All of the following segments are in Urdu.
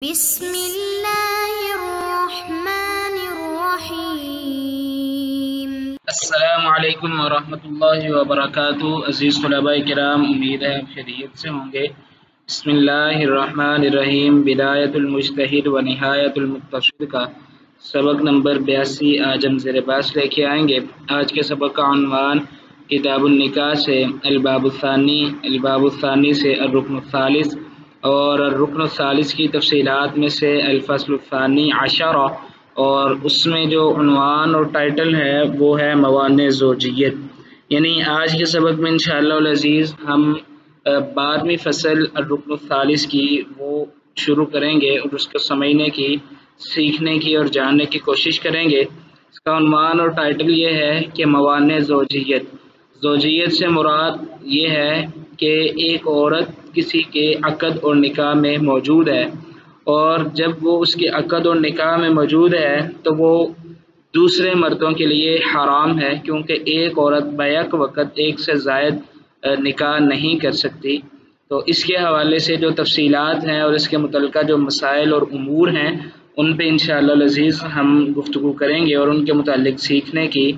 بسم اللہ الرحمن الرحیم۔ السلام علیکم ورحمۃ اللہ وبرکاتہ۔ عزیز طلباء کرام، امید ہے آپ خیریت سے ہوں گے۔ بسم اللہ الرحمن الرحیم۔ بدایت المجتہد و نہایت المقتصد کا سبق نمبر 82 آج ہم زیر باس لے کے آئیں گے۔ آج کے سبق کا عنوان کتاب النکاح سے الباب الثانی سے الرکن الثالث اور الرکن الثالث کی تفصیلات میں سے الفصل الثانی عشرہ، اور اس میں جو عنوان اور ٹائٹل ہے وہ ہے موانع زوجیت۔ یعنی آج کے سبق میں انشاءاللہ العزیز ہم 12ویں فصل الرکن الثالث کی وہ شروع کریں گے اور اس کو سمجھنے کی، سیکھنے کی اور جاننے کی کوشش کریں گے۔ اس کا عنوان اور ٹائٹل یہ ہے کہ موانع زوجیت۔ زوجیت سے مراد یہ ہے کہ ایک عورت کسی کے عقد اور نکاح میں موجود ہے، اور جب وہ اس کے عقد اور نکاح میں موجود ہے تو وہ دوسرے مردوں کے لیے حرام ہے، کیونکہ ایک عورت بیک وقت ایک سے زائد نکاح نہیں کر سکتی۔ تو اس کے حوالے سے جو تفصیلات ہیں اور اس کے متعلقہ جو مسائل اور امور ہیں ان پہ انشاءاللہ العزیز ہم گفتگو کریں گے اور ان کے متعلق سیکھنے کی،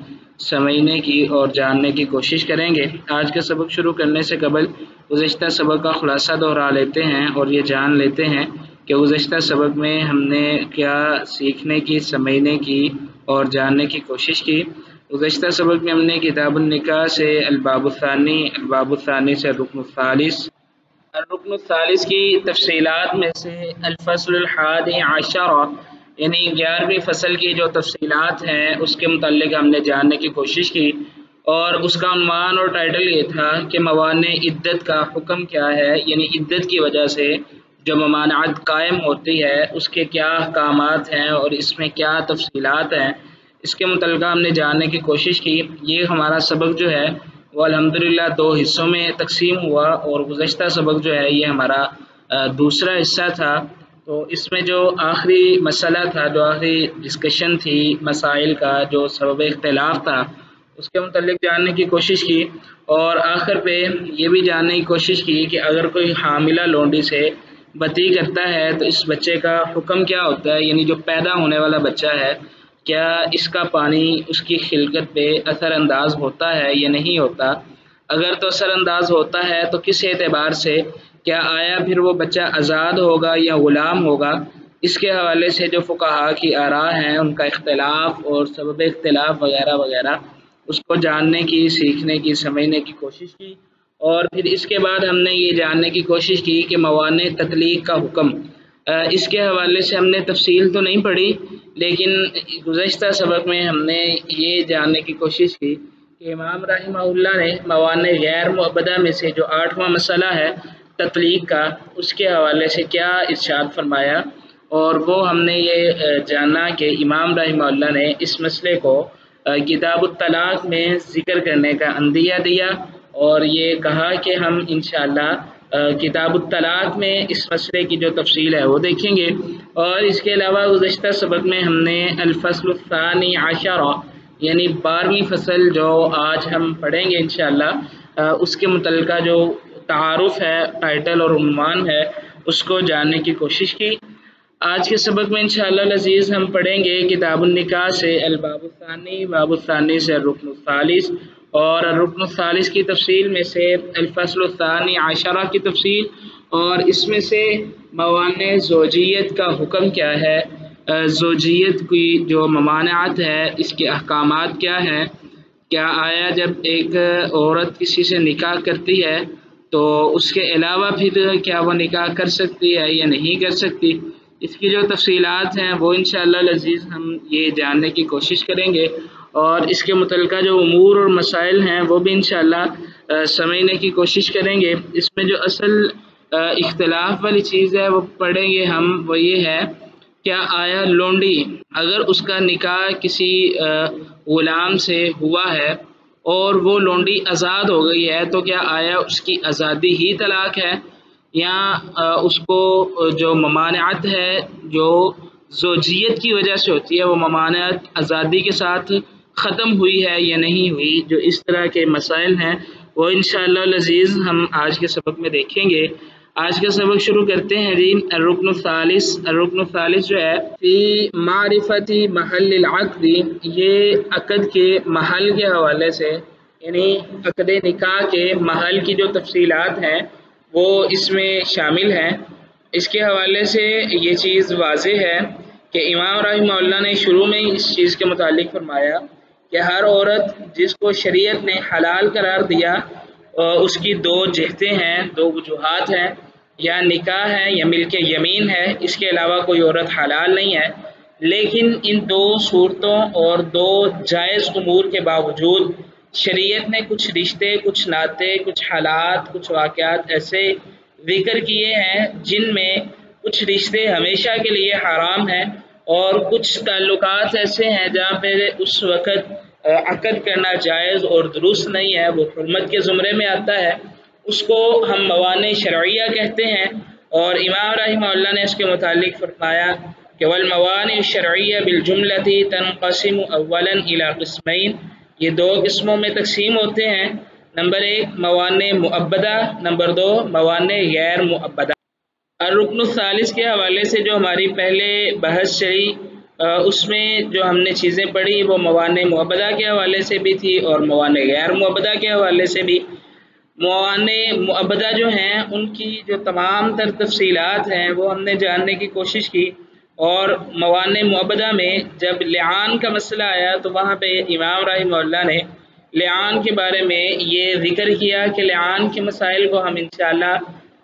سمجھنے کی اور جاننے کی کوشش کریں گے۔ آج کا سبق شروع کرنے سے قبل گزشتہ سبق کا خلاصہ دہرا لیتے ہیں اور یہ جان لیتے ہیں کہ گزشتہ سبق میں ہم نے کیا سیکھنے کی، سمجھنے کی اور جاننے کی کوشش کی۔ گزشتہ سبق میں ہم نے کتاب النکاح سے الباب الثانی سے الرکن الثالث کی تفصیلات میں سے الفصل الحادی عشرہ یعنی 11ویں فصل کی جو تفصیلات ہیں اس کے متعلق ہم نے جاننے کی کوشش کی، اور اس کا عنوان اور ٹائٹل یہ تھا کہ موانع عدت کا حکم کیا ہے، یعنی عدت کی وجہ سے جو ممانعت قائم ہوتی ہے اس کے کیا احکامات ہیں اور اس میں کیا تفصیلات ہیں، اس کے متعلقہ ہم نے جاننے کی کوشش کی۔ یہ ہمارا سبق جو ہے وہ الحمدللہ 2 حصوں میں تقسیم ہوا، اور گزشتہ سبق جو ہے یہ ہمارا دوسرا حصہ تھا۔ تو اس میں جو آخری مسئلہ تھا، جو آخری ڈسکشن تھی مسائل کا، جو سبب اختلاف تھا، اس کے متعلق جاننے کی کوشش کی، اور آخر پہ یہ بھی جاننے کی کوشش کی کہ اگر کوئی حاملہ لونڈی سے بطی کرتا ہے تو اس بچے کا حکم کیا ہوتا ہے، یعنی جو پیدا ہونے والا بچہ ہے کیا اس کا پانی اس کی خلقت پہ اثر انداز ہوتا ہے یا نہیں ہوتا۔ اگر تو اثر انداز ہوتا ہے تو کس اعتبار سے، کیا آیا پھر وہ بچہ آزاد ہوگا یا غلام ہوگا، اس کے حوالے سے جو فقہاء کی آراء ہیں ان کا اختلاف اور سبب اختلاف وغیرہ وغیرہ اس کو جاننے کی، سیکھنے کی، سمجھنے کی کوشش کی۔ اور پھر اس کے بعد ہم نے یہ جاننے کی کوشش کی کہ موانع تطلیق کا حکم، اس کے حوالے سے ہم نے تفصیل تو نہیں پڑھی، لیکن گزشتہ سبق میں ہم نے یہ جاننے کی کوشش کی کہ امام رحمہ اللہ نے موانع غیر معبدہ میں سے جو 8واں مسئلہ ہے تطلیق کا، اس کے حوالے سے کیا ارشاد فرمایا، اور وہ ہم نے یہ جانا کہ امام رحمہ اللہ نے اس مسئلے کو کتاب الطلاق میں ذکر کرنے کا عندیہ دیا، اور یہ کہا کہ ہم انشاءاللہ کتاب الطلاق میں اس مسئلے کی جو تفصیل ہے وہ دیکھیں گے۔ اور اس کے علاوہ گزشتہ سبق میں ہم نے الفصل الثانی عشرہ یعنی 12ویں فصل جو آج ہم پڑھیں گے انشاءاللہ، اس کے متعلقہ جو تعارف ہے، ٹائٹل اور عنوان ہے، اس کو جاننے کی کوشش کی۔ آج کے سبق میں انشاءاللہ العزیز ہم پڑھیں گے کتاب النکاح سے الباب الثانی سے الرکن الثالث، اور الرکن الثالث کی تفصیل میں سے الفصل الثانی عشرہ کی تفصیل، اور اس میں سے موانع زوجیت کا حکم کیا ہے، زوجیت کی جو ممانعت ہے اس کے احکامات کیا ہیں، کیا آیا جب ایک عورت کسی سے نکاح کرتی ہے تو اس کے علاوہ پھر کیا وہ نکاح کر سکتی ہے یا نہیں کر سکتی، اس کی جو تفصیلات ہیں وہ انشاءاللہ العزیز ہم یہ جاننے کی کوشش کریں گے، اور اس کے متعلقہ جو امور اور مسائل ہیں وہ بھی انشاءاللہ سمجھنے کی کوشش کریں گے۔ اس میں جو اصل اختلاف والی چیز ہے وہ پڑھیں گے ہم، وہ یہ ہے کیا آیا لونڈی اگر اس کا نکاح کسی غلام سے ہوا ہے اور وہ لونڈی آزاد ہو گئی ہے تو کیا آیا اس کی آزادی ہی طلاق ہے، یا اس کو جو ممانعت ہے جو زوجیت کی وجہ سے ہوتی ہے وہ ممانعت آزادی کے ساتھ ختم ہوئی ہے یا نہیں ہوئی۔ جو اس طرح کے مسائل ہیں وہ انشاءاللہ العزیز ہم آج کے سبق میں دیکھیں گے۔ آج کا سبق شروع کرتے ہیں جی۔ الرکن الثالث جو ہے فی معرفت محل العقد، یہ عقد کے محل کے حوالے سے، یعنی عقد نکاح کے محل کی جو تفصیلات ہیں وہ اس میں شامل ہیں۔ اس کے حوالے سے یہ چیز واضح ہے کہ امام رحمہ اللہ نے شروع میں اس چیز کے متعلق فرمایا کہ ہر عورت جس کو شریعت نے حلال قرار دیا اس کی دو جہتیں ہیں، دو وجوہات ہیں، یا نکاح ہے یا ملک یمین ہے، اس کے علاوہ کوئی عورت حلال نہیں ہے۔ لیکن ان دو صورتوں اور دو جائز امور کے باوجود شریعت نے کچھ رشتے، کچھ ناطے، کچھ حالات، کچھ واقعات ایسے ذکر کیے ہیں جن میں کچھ رشتے ہمیشہ کے لیے حرام ہیں اور کچھ تعلقات ایسے ہیں جہاں پہ اس وقت عقد کرنا جائز اور درست نہیں ہے، وہ حرمت کے زمرے میں آتا ہے، اس کو ہم موانع شرعیہ کہتے ہیں۔ اور امام رحمہ اللہ نے اس کے متعلق فرمایا کہ والموانع الشرعیہ بالجملۃ تنقسم اولا الی قسمین، یہ دو قسموں میں تقسیم ہوتے ہیں۔ نمبر 1 موانع مؤبدہ، نمبر 2 موانع غیر مؤبدہ۔ الرکن الثالث کے حوالے سے جو ہماری پہلے بحث چلی اس میں جو ہم نے چیزیں پڑھی وہ موانع مؤبدہ کے حوالے سے بھی تھی اور موانع غیر مؤبدہ کے حوالے سے بھی۔ موانع مؤبدہ جو ہیں ان کی جو تمام تر تفصیلات ہیں وہ ہم نے جاننے کی کوشش کی، اور موانع مؤبدہ میں جب لعان کا مسئلہ آیا تو وہاں پہ امام رحمہ اللہ نے لعان کے بارے میں یہ ذکر کیا کہ لعان کے مسائل کو ہم انشاءاللہ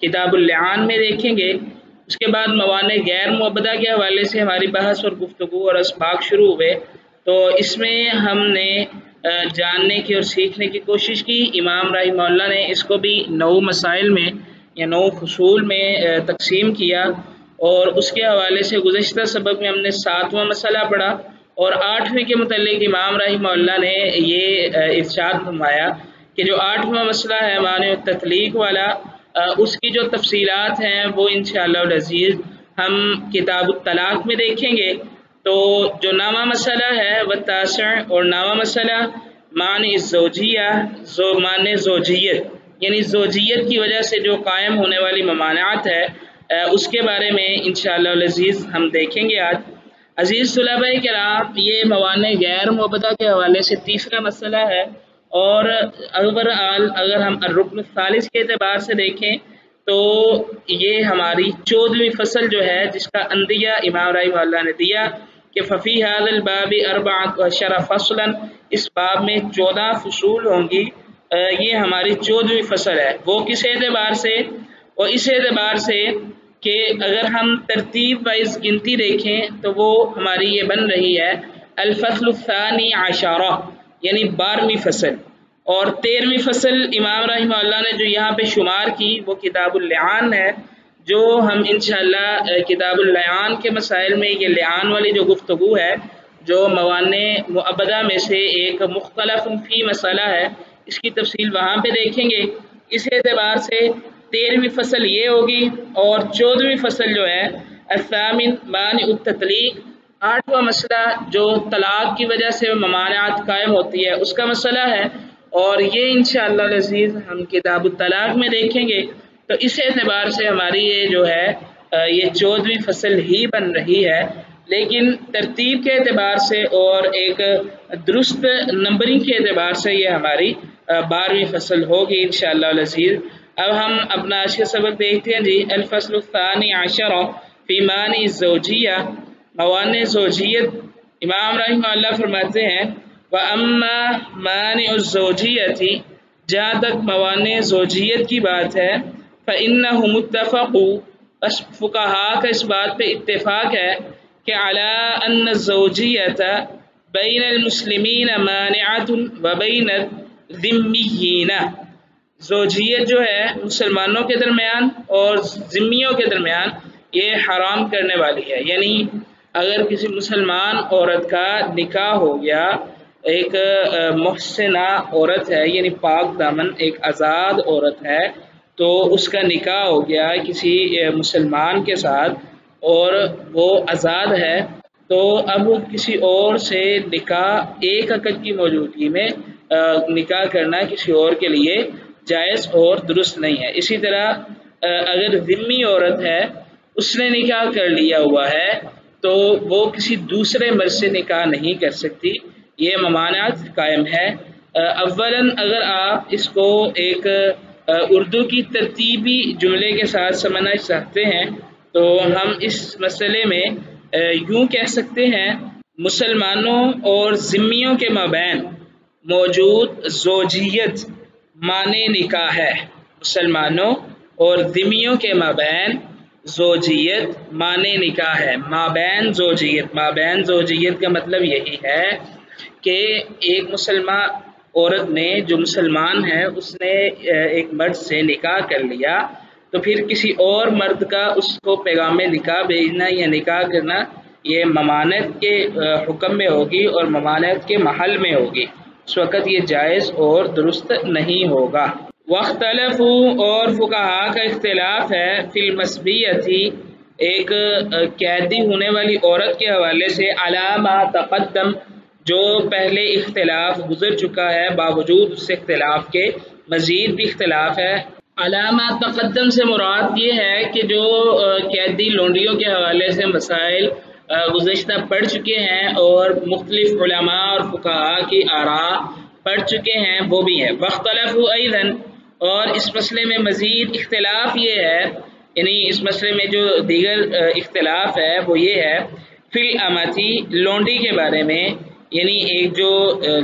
کتاب اللعان میں دیکھیں گے۔ اس کے بعد موانع غیر مؤبدہ کے حوالے سے ہماری بحث اور گفتگو اور اسباق شروع ہوئے، تو اس میں ہم نے جاننے کی اور سیکھنے کی کوشش کی۔ امام رحمہ اللہ نے اس کو بھی 9 مسائل میں یا 9 فصول میں تقسیم کیا، اور اس کے حوالے سے گزشتہ سبق میں ہم نے 7واں مسئلہ پڑھا، اور 8ویں کے متعلق امام رحمہ اللہ نے یہ ارشاد فرمایا کہ جو 8واں مسئلہ ہے مانع التطلیق والا، اس کی جو تفصیلات ہیں وہ انشاءاللہ العزیز ہم کتاب الطلاق میں دیکھیں گے۔ تو جو 9واں مسئلہ ہے وہ تاسع، اور 9واں مسئلہ معنی الزوجیہ، معنی زوجیت، یعنی زوجیت کی وجہ سے جو قائم ہونے والی ممانعات ہے اس کے بارے میں انشاءاللہ العزیز ہم دیکھیں گے آج۔ عزیز طلباء کرام، یہ موانع غیر مؤبدہ کے حوالے سے تیسرا مسئلہ ہے، اور اگر ہم الرکن الثالث کے اعتبار سے دیکھیں تو یہ ہماری 14ویں فصل جو ہے جس کا اندیہ امام رحمہ اللہ نے دیا کہ ففی هذا الباب 14 فصلا، اس باب میں 14 فصول ہوں گی۔ یہ ہماری 14ویں فصل ہے۔ وہ کس اعتبار سے؟ اور اس اعتبار سے کہ اگر ہم ترتیب وائز گنتی دیکھیں تو وہ ہماری یہ بن رہی ہے الفصل الثانی عشرہ، یعنی 12ویں فصل، اور 13ویں فصل امام رحمہ اللہ نے جو یہاں پہ شمار کی وہ کتاب اللعان ہے، جو ہم انشاءاللہ کتاب اللعان کے مسائل میں یہ لعان والی جو گفتگو ہے جو موانع مؤبدہ میں سے ایک مختلف فی مسئلہ ہے، اس کی تفصیل وہاں پہ دیکھیں گے۔ اس اعتبار سے 13ویں فصل یہ ہوگی، اور 14ویں فصل جو ہے الثامن معنی التطلیق، 8واں مسئلہ جو طلاق کی وجہ سے ممانعات قائم ہوتی ہے اس کا مسئلہ ہے، اور یہ انشاءاللہ العزیز ہم کتاب الطلاق میں دیکھیں گے۔ تو اس اعتبار سے ہماری یہ جو ہے یہ 14ویں فصل ہی بن رہی ہے، لیکن ترتیب کے اعتبار سے اور ایک درست نمبرنگ کے اعتبار سے یہ ہماری 12ویں فصل ہوگی انشاءاللہ العزیز۔ اب ہم اپنا آج کا سبق دیکھتے ہیں جی۔ الفصل الثانی عشرہ فی معنی الزوجیہ، موانع زوجیت۔ امام رحمہ اللہ فرماتے ہیں وَأَمَّا مَانِعُ الزَّوْجِيَّةِ، جہاں تک موانع زوجیت کی بات ہے، فَإِنَّهُ مُتَّفَقُ، بس فقہاء کا اس بات پہ اتفاق ہے کہ عَلَىٰ أَنَّ الزَّوْجِيَّةَ بَيْنَ الْمُسْلِمِينَ مَانِعَةٌ وَبَيْنَ الذِّمِّيِّينَ، زوجیت جو ہے مسلمانوں کے درمیان اور ذمیوں کے درمیان یہ حرام کرنے والی ہے۔ یعنی اگر کسی مسلمان عورت کا نکاح ہو گیا، ایک محسنہ عورت ہے یعنی پاک دامن ایک آزاد عورت ہے، تو اس کا نکاح ہو گیا کسی مسلمان کے ساتھ اور وہ آزاد ہے، تو اب کسی اور سے نکاح ایک عقد کی موجودگی میں نکاح کرنا کسی اور کے لیے جائز اور درست نہیں ہے۔ اسی طرح اگر ذمی عورت ہے اس نے نکاح کر لیا ہوا ہے تو وہ کسی دوسرے مرد سے نکاح نہیں کر سکتی، یہ ممانعت قائم ہے۔ اولاً اگر آپ اس کو ایک اردو کی ترتیبی جملے کے ساتھ سمجھنا چاہتے ہیں تو ہم اس مسئلے میں یوں کہہ سکتے ہیں، مسلمانوں اور ذمیوں کے مابین موجود زوجیت معنی نکاح ہے۔ مسلمانوں اور ذمیوں کے مابین زوجیت معنی نکاح ہے۔ مابین زوجیت کا مطلب یہی ہے کہ ایک مسلمان عورت نے جو مسلمان ہے اس نے ایک مرد سے نکاح کر لیا تو پھر کسی اور مرد کا اس کو پیغام نکاح بھیجنا یا نکاح کرنا یہ ممانعت کے حکم میں ہوگی اور ممانعت کے محل میں ہوگی، اس وقت یہ جائز اور درست نہیں ہوگا۔ واختلفوا اور فقہاء کا اختلاف ہے فی المسبیۃ ایک قیدی ہونے والی عورت کے حوالے سے علی ما تقدم جو پہلے اختلاف گزر چکا ہے، باوجود اس اختلاف کے مزید بھی اختلاف ہے۔ علی ما تقدم سے مراد یہ ہے کہ جو قیدی لونڈیوں کے حوالے سے مسائل گزشتہ پڑھ چکے ہیں اور مختلف علماء اور فقہاء کی آراء پڑھ چکے ہیں وہ بھی ہیں۔ واختلفوا ایضا اور اس مسئلے میں مزید اختلاف یہ ہے، یعنی اس مسئلے میں جو دیگر اختلاف ہے وہ یہ ہے فی الامتی لونڈی کے بارے میں، یعنی ایک جو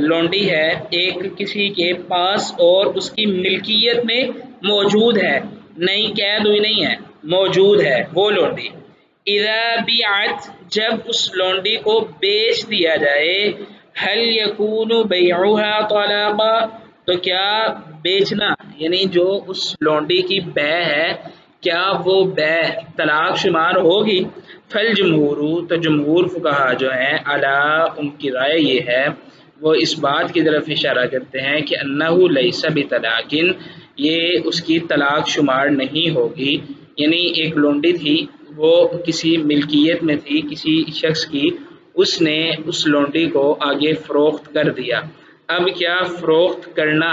لونڈی ہے ایک کسی کے پاس اور اس کی ملکیت میں موجود ہے، نئی قید ہوئی نہیں ہے، موجود ہے وہ لونڈی، اذا بیعت جب اس لونڈی کو بیچ دیا جائے، هل یکون بیعها طلاقا تو کیا بیچنا یعنی جو اس لونڈی کی بیع ہے کیا وہ بیع طلاق شمار ہوگی؟ فالجمہور تو جمہور فقہا جو ہیں علی ان کی رائے یہ ہے، وہ اس بات کی طرف اشارہ کرتے ہیں کہ انہ لیس بطلاق یہ اس کی طلاق شمار نہیں ہوگی، یعنی ایک لونڈی تھی وہ کسی ملکیت میں تھی کسی شخص کی، اس نے اس لونڈی کو آگے فروخت کر دیا، اب کیا فروخت کرنا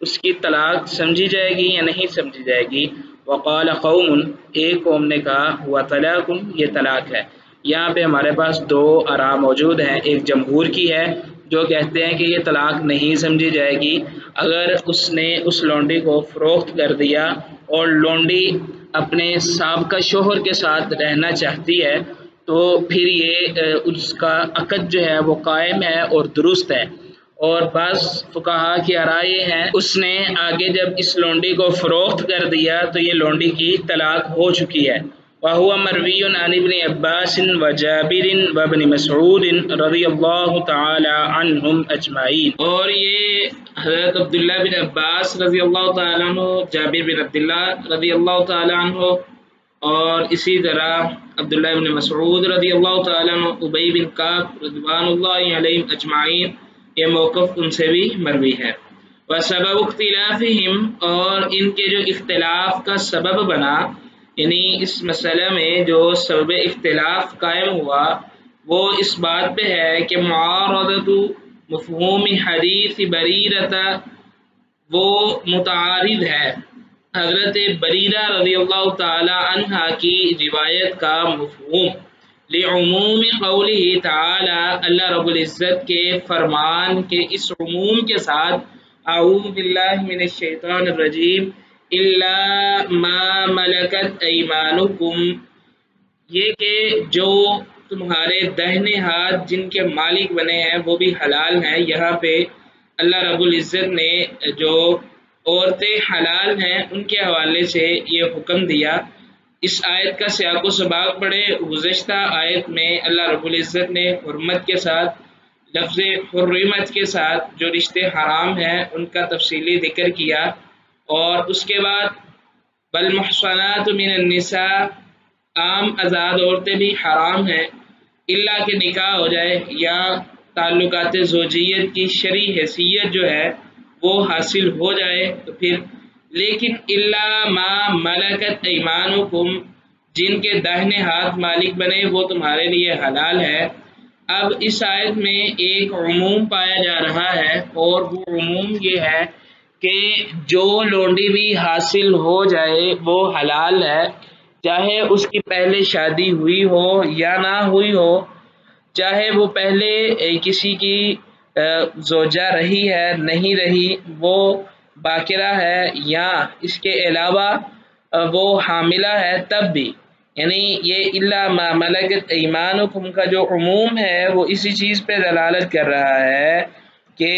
اس کی طلاق سمجھی جائے گی یا نہیں سمجھی جائے گی؟ وقال قوم ایک قوم نے کہا ہوا طلاق یہ طلاق ہے۔ یہاں پہ ہمارے پاس دو آراء موجود ہیں، ایک جمہور کی ہے جو کہتے ہیں کہ یہ طلاق نہیں سمجھی جائے گی اگر اس نے اس لونڈی کو فروخت کر دیا اور لونڈی اپنے سابقہ شوہر کے ساتھ رہنا چاہتی ہے تو پھر یہ اس کا عقد جو ہے وہ قائم ہے اور درست ہے۔ اور بعض فقہا کی آراء یہ ہیں اس نے آگے جب اس لونڈی کو فروخت کر دیا تو یہ لونڈی کی طلاق ہو چکی ہے۔ وَهُوَ مَرْوِيٌّ عَنِ ابْنِ عَبَّاسٍ وَجَابِرٍ وَابْنِ مَسْعُودٍ رضی اللہ تعالی عنہم اجمعین اور یہ حضرت عبداللہ بن عباس رضی اللہ تعالیٰ عنہ، جابر بن عبداللہ رضی اللہ تعالیٰ عنہ اور اسی طرح عبداللہ بن مسعود رضی اللہ تعالیٰ عنہ، ابی بن کعب رضوان اللہ علیہم اجمعین یہ موقف ان سے بھی مروی ہے۔ وسبب اختلافہم اور ان کے جو اختلاف کا سبب بنا، یعنی اس مسئلہ میں جو سبب اختلاف قائم ہوا وہ اس بات پہ ہے کہ معارضۃ مفہوم حدیث بریرہ وہ متعارض ہے حضرت بریرہ رضی اللہ تعالی عنہ کی روایت کا مفہوم لعموم قولہ تعالی اللہ رب العزت کے فرمان کے اس عموم کے ساتھ اعوذ باللہ من الشیطان الرجیم الا ما ملکت ایمانکم یہ کہ جو تمہارے دہنے ہاتھ جن کے مالک بنے ہیں وہ بھی حلال ہیں۔ یہاں پہ اللہ رب العزت نے جو عورتیں حلال ہیں ان کے حوالے سے یہ حکم دیا۔ اس آیت کا سیاق و سباق پڑھے، گزشتہ آیت میں اللہ رب العزت نے حرمت کے ساتھ لفظ حرمت کے ساتھ جو رشتے حرام ہیں ان کا تفصیلی ذکر کیا، اور اس کے بعد والمحصنات من النساء عام آزاد عورتیں بھی حرام ہیں الا کہ نکاح ہو جائے یا تعلقات زوجیت کی شرعی حیثیت جو ہے وہ حاصل ہو جائے تو پھر، لیکن الا ما ملکت ایمانکم جن کے داہنے ہاتھ مالک بنے وہ تمہارے لیے حلال ہے۔ اب اس آیت میں ایک عموم پایا جا رہا ہے اور وہ عموم یہ ہے کہ جو لونڈی بھی حاصل ہو جائے وہ حلال ہے، چاہے اس کی پہلے شادی ہوئی ہو یا نہ ہوئی ہو، چاہے وہ پہلے کسی کی زوجہ رہی ہے نہیں رہی، وہ باکرہ ہے یا اس کے علاوہ وہ حاملہ ہے تب بھی، یعنی یہ الا ما ملکت ایمانکم کا جو عموم ہے وہ اسی چیز پہ دلالت کر رہا ہے کہ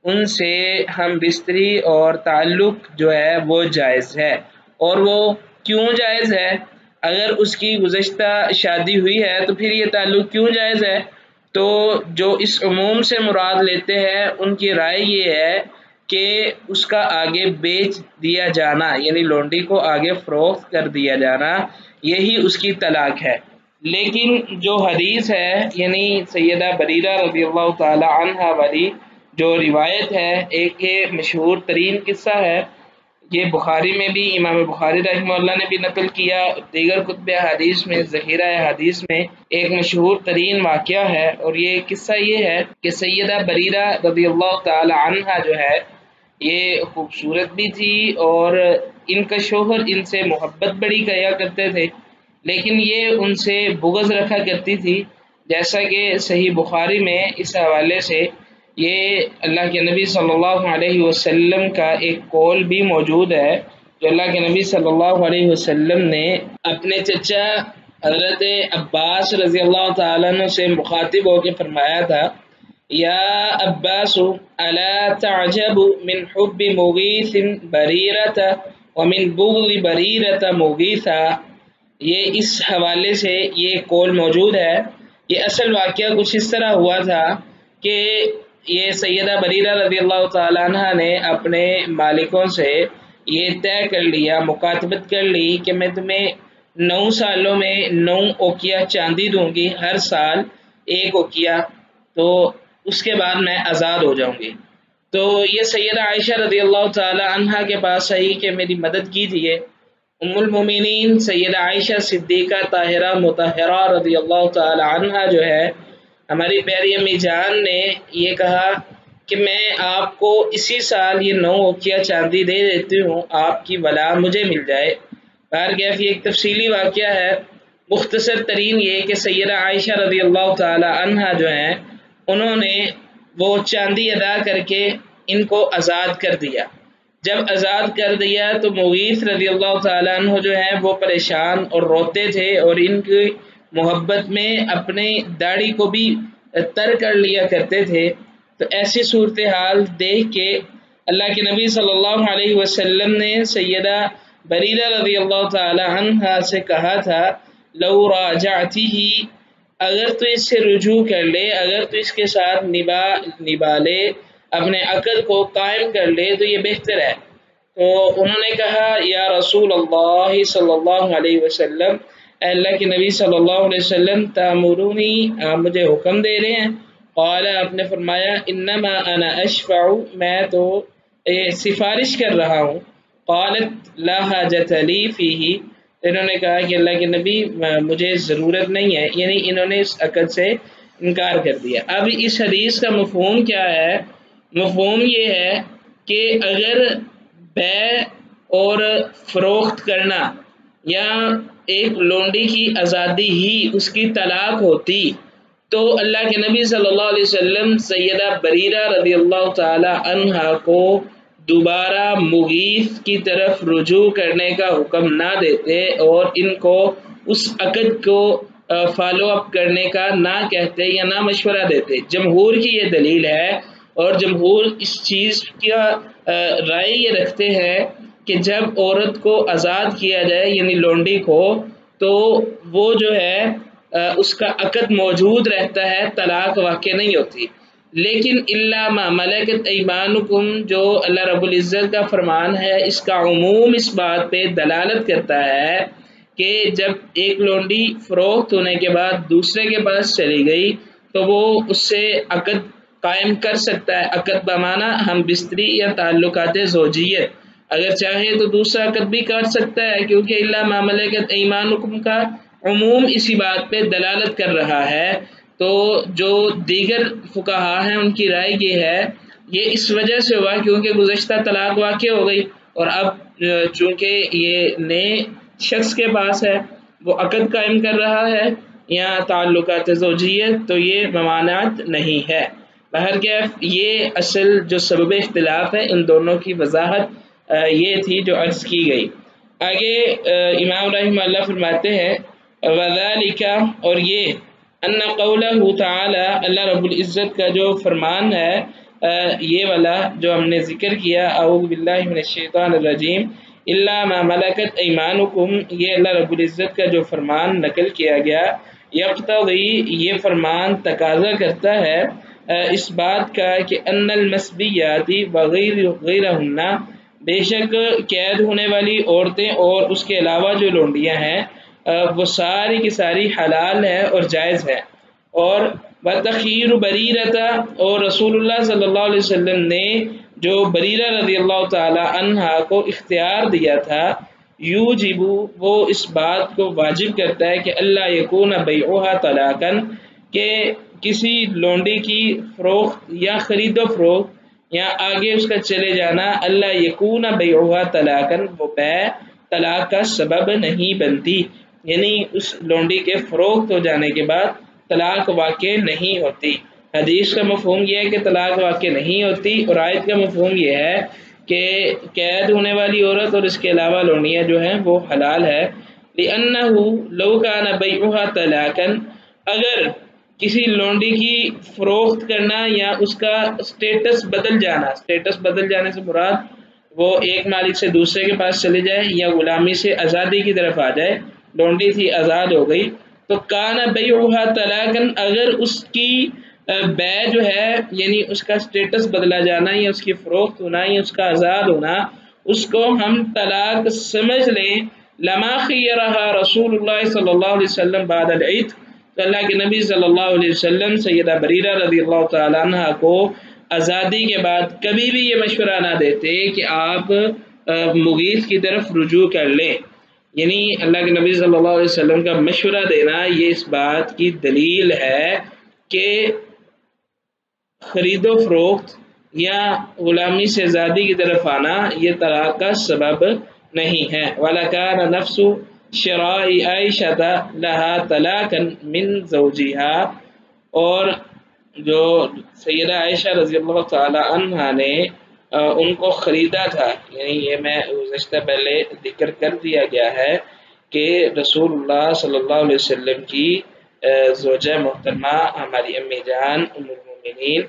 ان سے ہم بستری اور تعلق جو ہے وہ جائز ہے۔ اور وہ کیوں جائز ہے؟ اگر اس کی گزشتہ شادی ہوئی ہے تو پھر یہ تعلق کیوں جائز ہے؟ تو جو اس عموم سے مراد لیتے ہیں ان کی رائے یہ ہے کہ اس کا آگے بیچ دیا جانا، یعنی لونڈی کو آگے فروخت کر دیا جانا، یہی اس کی طلاق ہے۔ لیکن جو حدیث ہے، یعنی سیدہ بریرہ رضی اللہ تعالی عنہ والی جو روایت ہے، ایک یہ مشہور ترین قصہ ہے، یہ بخاری میں بھی امام بخاری رحمہ اللہ نے بھی نقل کیا، دیگر کتب حدیث میں ذخیرہ حدیث میں ایک مشہور ترین واقعہ ہے، اور یہ قصہ یہ ہے کہ سیدہ بریرہ رضی اللہ تعالی عنہ جو ہے یہ خوبصورت بھی تھی اور ان کا شوہر ان سے محبت بڑی کیا کرتے تھے، لیکن یہ ان سے بغض رکھا کرتی تھی، جیسا کہ صحیح بخاری میں اس حوالے سے یہ اللہ کے نبی صلی اللہ علیہ وسلم کا ایک قول بھی موجود ہے، جو اللہ کے نبی صلی اللہ علیہ وسلم نے اپنے چچا حضرت عباس رضی اللہ تعالیٰ عنہ سے مخاطب ہو کے فرمایا تھا، یا عباس الا تعجب من حب مغیث بریرۃ ومن بغض بریرۃ مغیثا۔ یہ اس حوالے سے یہ قول موجود ہے۔ یہ اصل واقعہ کچھ اس طرح ہوا تھا کہ یہ سیدہ بریرہ رضی اللہ تعالیٰ عنہ نے اپنے مالکوں سے یہ طے کر لیا، مکاتبت کر لی کہ میں تمہیں 9 سالوں میں 9 اوقیہ چاندی دوں گی، ہر سال 1 اوقیہ، تو اس کے بعد میں آزاد ہو جاؤں گی۔ تو یہ سیدہ عائشہ رضی اللہ تعالی عنہ کے پاس آئی کہ میری مدد کیجیے۔ ام المومنین سیدہ عائشہ صدیقہ طاہرہ مطہرہ رضی اللہ تعالی عنہ جو ہے، ہماری پیاری امی جان نے یہ کہا کہ میں آپ کو اسی سال یہ 9 اوقیہ چاندی دے دیتی ہوں، آپ کی ولا مجھے مل جائے۔ بہرکیف یہ ایک تفصیلی واقعہ ہے، مختصر ترین یہ کہ سیدہ عائشہ رضی اللہ تعالی عنہ جو ہیں انہوں نے وہ چاندی ادا کر کے ان کو آزاد کر دیا۔ جب آزاد کر دیا تو مغیث رضی اللہ تعالیٰ عنہ جو ہیں وہ پریشان اور روتے تھے، اور ان کی محبت میں اپنے داڑھی کو بھی تر کر لیا کرتے تھے۔ تو ایسی صورتحال دیکھ کے اللہ کے نبی صلی اللہ علیہ وسلم نے سیدہ بریرہ رضی اللہ تعالی عنہ سے کہا تھا، لو راجعتہ، اگر تو اس سے رجوع کر لے، اگر تو اس کے ساتھ نبھا لے، اپنے عقد کو قائم کر لے تو یہ بہتر ہے۔ تو انہوں نے کہا، یا رسول اللہ صلی اللہ علیہ وسلم، اے اللہ کے نبی صلی اللہ علیہ وسلم، تامرونی، آپ مجھے حکم دے رہے ہیں؟ قال، آپ نے فرمایا، انما انا اشفع، میں تو سفارش کر رہا ہوں۔ قالت لا حاجت لی فیہ، انہوں نے کہا کہ اللہ کے نبی مجھے ضرورت نہیں ہے، یعنی انہوں نے اس عقد سے انکار کر دیا۔ اب اس حدیث کا مفہوم کیا ہے؟ مفہوم یہ ہے کہ اگر بیع اور فروخت کرنا یا ایک لونڈی کی آزادی ہی اس کی طلاق ہوتی تو اللہ کے نبی صلی اللہ علیہ وسلم سیدہ بریرہ رضی اللہ تعالی عنہ کو دوبارہ مغیث کی طرف رجوع کرنے کا حکم نہ دیتے اور ان کو اس عقد کو فالو اپ کرنے کا نہ کہتے یا نہ مشورہ دیتے۔ جمہور کی یہ دلیل ہے، اور جمہور اس چیز کا رائے یہ رکھتے ہیں کہ جب عورت کو آزاد کیا جائے، یعنی لونڈی کو، تو وہ جو ہے اس کا عقد موجود رہتا ہے، طلاق واقع نہیں ہوتی۔ لیکن الا ما ملکت ایمانکم، جو اللہ رب العزت کا فرمان ہے، اس کا عموم اس بات پہ دلالت کرتا ہے کہ جب ایک لونڈی فروخت ہونے کے بعد دوسرے کے پاس چلی گئی تو وہ اس سے عقد قائم کر سکتا ہے۔ عقد بمعنی ہم بستری یا تعلقات زوجیت، اگر چاہے تو دوسرا عقد بھی کر سکتا ہے، کیونکہ الا ما ملکت ایمانکم کا عموم اسی بات پہ دلالت کر رہا ہے۔ تو جو دیگر فقہا ہیں ان کی رائے یہ ہے، یہ اس وجہ سے ہوا کیونکہ گزشتہ طلاق واقع ہو گئی، اور اب چونکہ یہ نئے شخص کے پاس ہے، وہ عقد قائم کر رہا ہے یا تعلقات زوجیت، تو یہ ممانعت نہیں ہے۔ بہرکیف یہ اصل جو سبب اختلاف ہے ان دونوں کی وضاحت یہ تھی جو عرض کی گئی۔ آگے امام رحمہ اللہ فرماتے ہیں وَذَلِكَ، اور یہ ان قولہ تعالی، اللہ رب العزت کا جو فرمان ہے یہ والا جو ہم نے ذکر کیا، اعوذ باللہ من الشیطان الرجیم الا ما ملکت ایمانکم، یہ اللہ رب العزت کا جو فرمان نقل کیا گیا، یقتضی، یہ فرمان تقاضا کرتا ہے اس بات کا کہ ان المسبیات وغیرہن، بے شک قید ہونے والی عورتیں اور اس کے علاوہ جو لونڈیاں ہیں وہ ساری کی ساری حلال ہے اور جائز ہے۔ اور وتخیر بریرہ، اور رسول اللہ صلی اللہ علیہ وسلم نے جو بریرہ رضی اللہ تعالی عنہا کو اختیار دیا تھا، یوجب، وہ اس بات کو واجب کرتا ہے کہ اللہ یکون بیعها طلاقا، کہ کسی لونڈی کی فروخت یا خرید و فروخت یا آگے اس کا چلے جانا، اللہ یکون بیعها طلاقا، وہ بیع طلاق کا سبب نہیں بنتی، یعنی اس لونڈی کے فروخت ہو جانے کے بعد طلاق واقع نہیں ہوتی۔ حدیث کا مفہوم یہ ہے کہ طلاق واقع نہیں ہوتی، اور آیت کا مفہوم یہ ہے کہ قید ہونے والی عورت اور اس کے علاوہ لونڈیاں جو ہیں وہ حلال ہے۔ لِأَنَّهُ لَوْ كَانَ بَيْعُهَا طَلَاقًا، اگر کسی لونڈی کی فروخت کرنا یا اس کا سٹیٹس بدل جانا، سٹیٹس بدل جانے سے مراد وہ ایک مالک سے دوسرے کے پاس چلے جائے یا غلامی سے آزادی کی طرف آ جائے، لونڈی تھی آزاد ہو گئی، تو کان بیعها طلاقا، اگر اس کی بیع جو ہے یعنی اس کا سٹیٹس بدلا جانا یا اس کی فروخت ہونا یا اس کا آزاد ہونا، اس کو ہم طلاق سمجھ لیں، لما خیرها رسول اللہ صلی اللہ علیہ وسلم بعد العید، تو اللہ کے نبی صلی اللہ علیہ وسلم سیدہ بریرہ رضی اللہ تعالی عنہ کو آزادی کے بعد کبھی بھی یہ مشورہ نہ دیتے کہ آپ مغیث کی طرف رجوع کر لیں، یعنی اللہ کے نبی صلی اللہ علیہ وسلم کا مشورہ دینا یہ اس بات کی دلیل ہے کہ خرید و فروخت یا غلامی سے آزادی کی طرف آنا یہ طلاق کا سبب نہیں ہے۔ وَلَكَانَ نَفْسُ شِرَاءِ عَائِشَةَ لَهَا طَلَاقًا مِنْ زَوْجِهَا، اور جو سیدہ عائشہ رضی اللہ تعالی عنہ نے ان کو خریدا تھا، یعنی یہ میں گزشتہ پہلے ذکر کر دیا گیا ہے کہ رسول اللہ صلی اللہ علیہ وسلم کی زوجہ محترمہ ہماری امی جان ام المؤمنین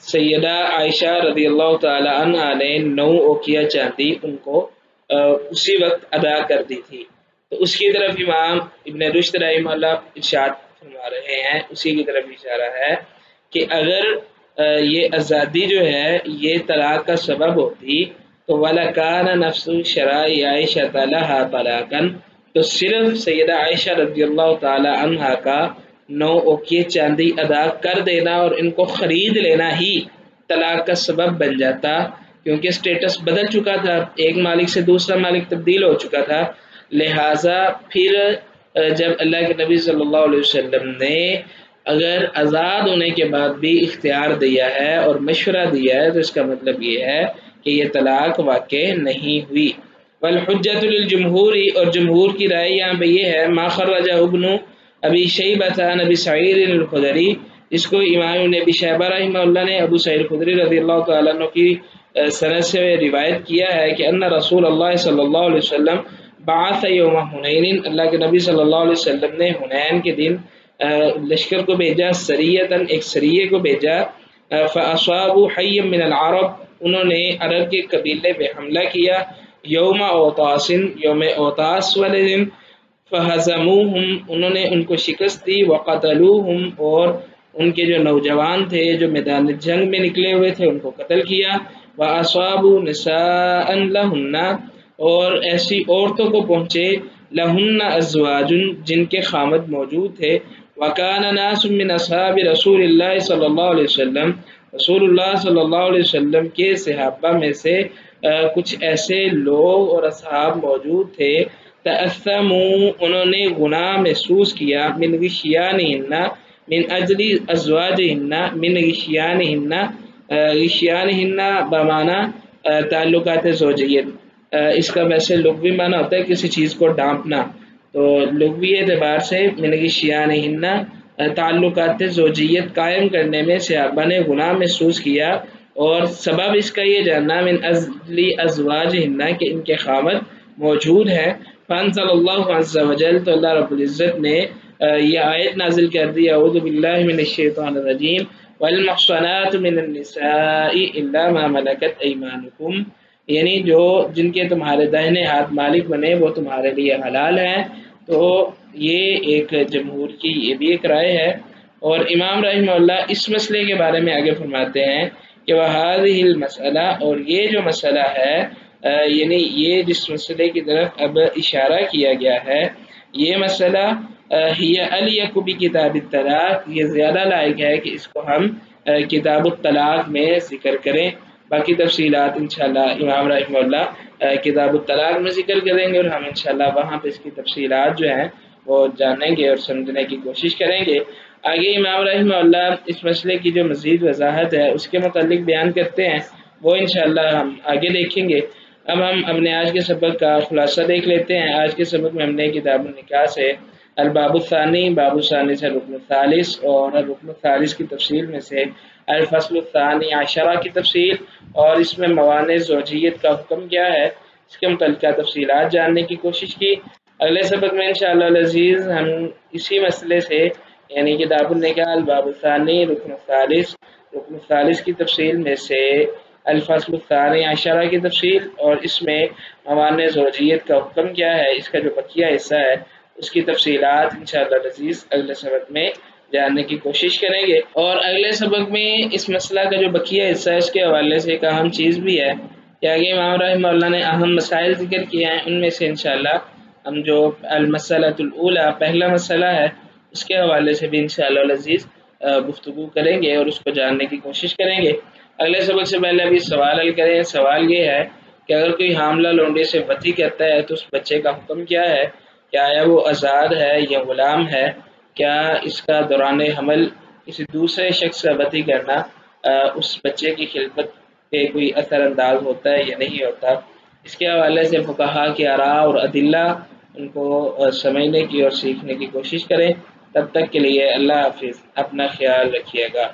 سیدہ عائشہ رضی اللہ تعالی عنہ نے 9 اوقیہ چاندی ان کو اسی وقت ادا کر دی تھی۔ تو اس کی طرف امام ابن رشد رحمہ اللہ ارشاد فرما رہے ہیں، اسی کی طرف اشارہ ہے کہ اگر یہ آزادی جو ہے یہ طلاق کا سبب ہوتی تو وَلَكَانَ نَفْسُ شَرَاءِ عَائِشَةَ لَهَا طَلَاقًا، تو صرف سیدہ عائشہ رضی اللہ تعالی عنہا کا 9 اوقیہ چاندی ادا کر دینا اور ان کو خرید لینا ہی طلاق کا سبب بن جاتا، کیونکہ سٹیٹس بدل چکا تھا، ایک مالک سے دوسرا مالک تبدیل ہو چکا تھا۔ لہٰذا پھر جب اللہ کے نبی صلی اللہ علیہ وسلم نے اگر آزاد ہونے کے بعد بھی اختیار دیا ہے اور مشورہ دیا ہے تو اس کا مطلب یہ ہے کہ یہ طلاق واقع نہیں ہوئی۔ والحجۃ للجمہور، اور جمہور کی رائے یہاں پہ یہ ہے ما خرجہ ابن ابی شیبہ عن ابی سعید الخدری، اس کو امام ابن ابی شیبہ رحمہ اللہ نے ابو سعید الخدری رضی اللہ تعالیٰ عنہ کی سند سے روایت کیا ہے کہ ان رسول اللہ صلی اللہ علیہ وسلم بعث یوم حنین، اللہ کے نبی صلی اللہ علیہ وسلم نے حنین کے دن لشکر کو بھیجا، سریتاً ایک سریے کو بھیجا، فاصابوا حیا من العرب، انہوں نے عرب کے قبیلے پہ حملہ کیا، یوم اوطاس، یوم اوطاس والے دن، فہزموہم، انہوں نے ان کو شکست دی، وقتلوہم، اور ان کے جو نوجوان تھے جو میدان جنگ میں نکلے ہوئے تھے ان کو قتل کیا، وَأَصَابُوا نِسَاءً لَهُنَّ، اور ایسی عورتوں کو پہنچے لہن ازواج جن کے خامد موجود تھے، وَكَانَ نَاسٌ مِّنْ أَصْحَابِ رسول اللہ صلی اللہ علیہ وسلم، رسول اللہ صلی اللہ علیہ وسلم کے صحابہ میں سے کچھ ایسے لوگ اور اصحاب موجود تھے، تأثموا، انہوں نے گناہ محسوس کیا، من غشیانہن، من اجلی ازواجہن من غشیانہن، غشیانہن بمعنی تعلقات زوجیت، اس کا ویسے لغوی معنی ہوتا ہے کسی چیز کو ڈانپنا، تو لغوی اعتبار سے من غشیانہن تعلقات زوجیت قائم کرنے میں صحابہ نے گناہ محسوس کیا، اور سبب اس کا یہ جاننا من اجلی ازواجہن کہ ان کے خاوند موجود ہیں، فانزل اللہ عز وجل تو اللہ رب العزت نے یہ آیت نازل کر دی، اعوذ باللہ من الشیطان الرجیم والمحصنات من النساء الا ما ملکت ایمانکم، یعنی جو جن کے تمہارے داہنے ہاتھ مالک بنے وہ تمہارے لیے حلال ہیں۔ تو یہ ایک جمہور کی یہ بھی ایک رائے ہے، اور امام رحمہ اللہ اس مسئلے کے بارے میں آگے فرماتے ہیں کہ وَهَذِهِ الْمَسْأَلَةُ، اور یہ جو مسئلہ ہے یعنی یہ جس مسئلے کی طرف اب اشارہ کیا گیا ہے، یہ مسئلہ ہی الیق بکتاب الطلاق، یہ زیادہ لائق ہے کہ اس کو ہم کتاب الطلاق میں ذکر کریں۔ باقی تفصیلات انشاءاللہ امام رحمہ اللہ کتاب الطلاق میں ذکر کریں گے، اور ہم انشاءاللہ وہاں پہ اس کی تفصیلات جو ہیں وہ جانیں گے اور سمجھنے کی کوشش کریں گے۔ آگے امام رحمہ اللہ اس مسئلے کی جو مزید وضاحت ہے اس کے متعلق بیان کرتے ہیں، وہ انشاءاللہ ہم آگے دیکھیں گے۔ اب ہم اپنے آج کے سبق کا خلاصہ دیکھ لیتے ہیں۔ آج کے سبق میں ہم نے کتاب النکاح سے الباب الثانی، باب الثانی سے رکن الثالث، اور رکن الثالث کی تفصیل میں سے الفصل الثانی عشرہ کی تفصیل، اور اس میں موانع زوجیت کا حکم کیا ہے اس کے متعلقہ تفصیلات جاننے کی کوشش کی۔ اگلے سبق میں انشاءاللہ العزیز ہم اسی مسئلے سے یعنی کتاب النکاح الباب الثانی رکن الثالث کی تفصیل میں سے الفصل الثانی عشرہ کی تفصیل، اور اس میں موانع زوجیت کا حکم کیا ہے اس کا جو بقیہ حصہ ہے اس کی تفصیلات انشاءاللہ العزیز اگلے سبق میں جاننے کی کوشش کریں گے۔ اور اگلے سبق میں اس مسئلہ کا جو بقیہ حصہ ہے اس کے حوالے سے ایک اہم چیز بھی ہے کہ آگے امام رحمہ اللہ نے اہم مسائل ذکر کیے ہیں، ان میں سے انشاءاللہ ہم جو المسئلۃ الاولی پہلا مسئلہ ہے اس کے حوالے سے بھی انشاءاللہ العزیز گفتگو کریں گے اور اس کو جاننے کی کوشش کریں گے۔ اگلے سبق سے پہلے ابھی سوال حل کریں۔ سوال یہ ہے کہ اگر کوئی حاملہ لونڈی سے وطی کرتا ہے تو اس بچے کا حکم کیا ہے؟ کیا آیا وہ آزاد ہے یا غلام ہے؟ کیا اس کا دوران حمل کسی دوسرے شخص کا وطی کرنا اس بچے کی خلقت پہ کوئی اثر انداز ہوتا ہے یا نہیں ہوتا؟ اس کے حوالے سے فقہا کی آراء اور ادلہ ان کو سمجھنے کی اور سیکھنے کی کوشش کریں۔ تب تک کے لیے اللہ حافظ، اپنا خیال رکھیے گا۔